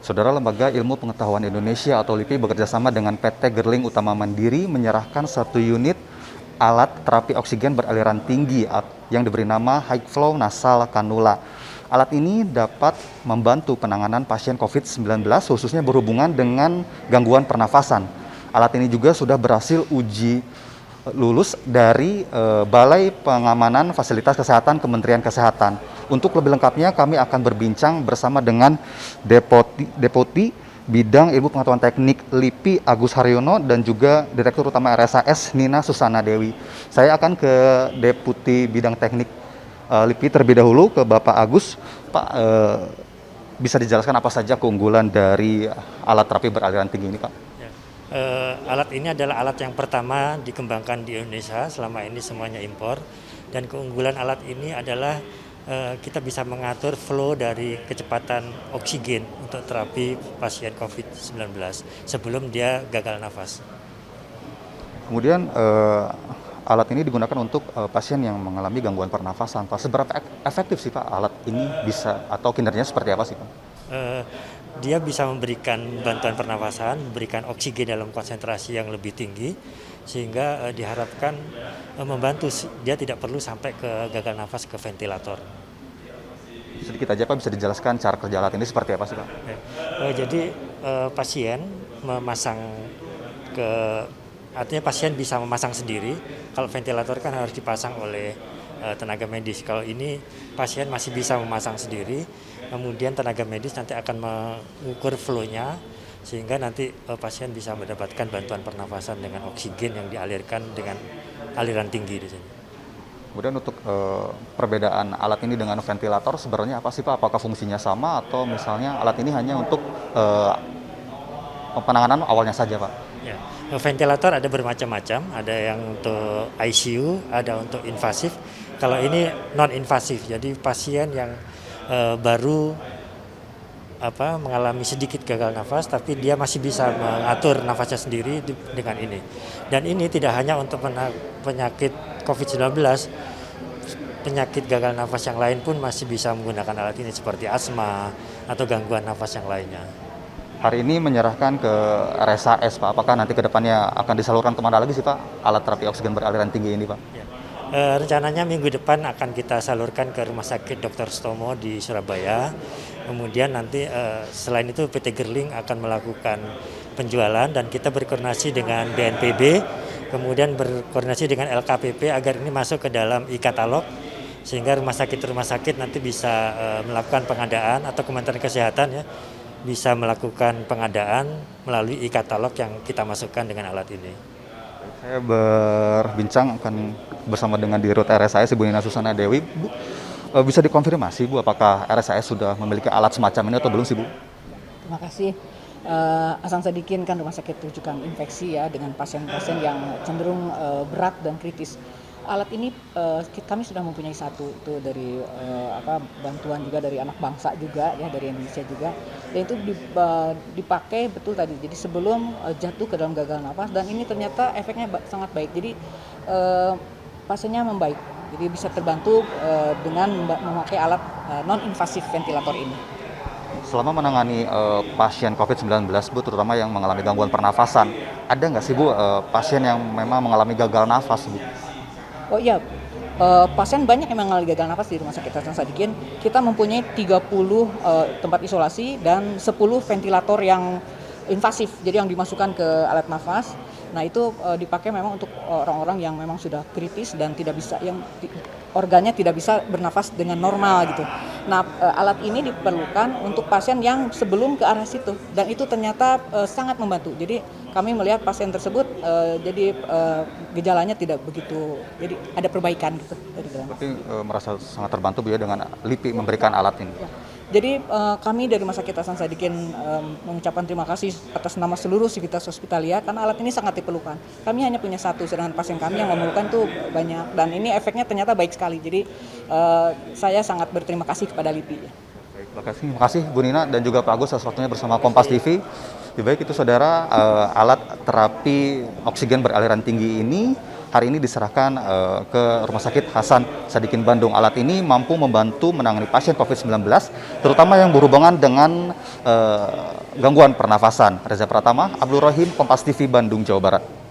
Saudara, Lembaga Ilmu Pengetahuan Indonesia atau LIPI bekerja sama dengan PT Gerling Utama Mandiri menyerahkan satu unit alat terapi oksigen beraliran tinggi yang diberi nama High Flow Nasal Cannula. Alat ini dapat membantu penanganan pasien COVID-19 khususnya berhubungan dengan gangguan pernafasan. Alat ini juga sudah berhasil uji lulus dari Balai Pengamanan Fasilitas Kesehatan Kementerian Kesehatan. Untuk lebih lengkapnya kami akan berbincang bersama dengan Deputi Bidang Ilmu Pengetahuan Teknik LIPI Agus Haryono dan juga Direktur Utama RSAS Nina Susana Dewi. Saya akan ke Deputi Bidang Teknik LIPI terlebih dahulu, ke Bapak Agus. Pak, bisa dijelaskan apa saja keunggulan dari alat terapi beraliran tinggi ini, Pak? Alat ini adalah alat yang pertama dikembangkan di Indonesia, selama ini semuanya impor. Dan keunggulan alat ini adalah kita bisa mengatur flow dari kecepatan oksigen untuk terapi pasien COVID-19 sebelum dia gagal nafas. Kemudian alat ini digunakan untuk pasien yang mengalami gangguan pernafasan. Pak, seberapa efektif sih Pak alat ini bisa, atau kinerjanya seperti apa sih Pak? Dia bisa memberikan bantuan pernafasan, memberikan oksigen dalam konsentrasi yang lebih tinggi, sehingga diharapkan membantu dia tidak perlu sampai ke gagal nafas ke ventilator. Sedikit aja Pak, bisa dijelaskan cara kerja alat ini seperti apa sih Pak? Jadi pasien memasang artinya pasien bisa memasang sendiri. Kalau ventilator kan harus dipasang oleh tenaga medis. Kalau ini pasien masih bisa memasang sendiri, kemudian tenaga medis nanti akan mengukur flow-nya sehingga nanti pasien bisa mendapatkan bantuan pernafasan dengan oksigen yang dialirkan dengan aliran tinggi di sini. Kemudian untuk perbedaan alat ini dengan ventilator sebenarnya apa sih Pak? Apakah fungsinya sama atau misalnya alat ini hanya untuk penanganan awalnya saja Pak? Ya. Ventilator ada bermacam-macam, ada yang untuk ICU, ada untuk invasif. Kalau ini non-invasif, jadi pasien yang baru mengalami sedikit gagal nafas, tapi dia masih bisa mengatur nafasnya sendiri dengan ini. Dan ini tidak hanya untuk penyakit COVID-19, penyakit gagal nafas yang lain pun masih bisa menggunakan alat ini seperti asma atau gangguan nafas yang lainnya. Hari ini menyerahkan ke RSAS Pak, apakah nanti ke depannya akan disalurkan kemana lagi sih Pak alat terapi oksigen beraliran tinggi ini Pak? Ya. Rencananya minggu depan akan kita salurkan ke Rumah Sakit Dr. Stomo di Surabaya. Kemudian nanti selain itu PT Gerling akan melakukan penjualan dan kita berkoordinasi dengan BNPB, kemudian berkoordinasi dengan LKPP agar ini masuk ke dalam e-katalog sehingga rumah sakit nanti bisa melakukan pengadaan atau Kementerian Kesehatan ya bisa melakukan pengadaan melalui e-katalog yang kita masukkan dengan alat ini. Saya berbincang akan bersama dengan Dirut RSAS Ibu Nina Susana Dewi. Bu, bisa dikonfirmasi Bu, apakah RSAS sudah memiliki alat semacam ini atau belum sih Bu? Terima kasih. Hasan Sadikin kan rumah sakit rujukan infeksi ya dengan pasien-pasien yang cenderung berat dan kritis. Alat ini kami sudah mempunyai satu itu dari bantuan juga dari anak bangsa juga ya, dari Indonesia juga, dan itu dipakai betul tadi. Jadi sebelum jatuh ke dalam gagal nafas, dan ini ternyata efeknya sangat baik. Jadi pasiennya membaik. Jadi bisa terbantu dengan memakai alat non-invasif ventilator ini. Selama menangani pasien COVID-19 Bu, terutama yang mengalami gangguan pernafasan, ada nggak sih Bu pasien yang memang mengalami gagal nafas Bu? Oh iya, pasien banyak yang mengalami gagal nafas di Rumah Sakit Hasan Sadikin. Kita mempunyai 30 tempat isolasi dan 10 ventilator yang invasif, jadi yang dimasukkan ke alat nafas. Nah itu dipakai memang untuk orang-orang yang memang sudah kritis dan tidak bisa, yang organnya tidak bisa bernafas dengan normal gitu. Nah alat ini diperlukan untuk pasien yang sebelum ke arah situ, dan itu ternyata sangat membantu. Jadi kami melihat pasien tersebut jadi gejalanya tidak begitu, jadi ada perbaikan gitu dari dalam. Berarti merasa sangat terbantu Bu ya dengan LIPI memberikan alat ini. Ya. Jadi kami dari Rumah Sakit Hasan Sadikin mengucapkan terima kasih atas nama seluruh Sivitas Hospitalia karena alat ini sangat diperlukan. Kami hanya punya satu, sedangkan pasien kami yang memerlukan tuh banyak, dan ini efeknya ternyata baik sekali. Jadi saya sangat berterima kasih kepada LIPI. Baik, terima kasih Bu Nina dan juga Pak Agus atas waktunya bersama Kompas TV. Baik, itu saudara, alat terapi oksigen beraliran tinggi ini hari ini diserahkan ke Rumah Sakit Hasan Sadikin Bandung. Alat ini mampu membantu menangani pasien COVID-19, terutama yang berhubungan dengan gangguan pernafasan. Reza Pratama, Abdul Rahim, Kompas TV, Bandung, Jawa Barat.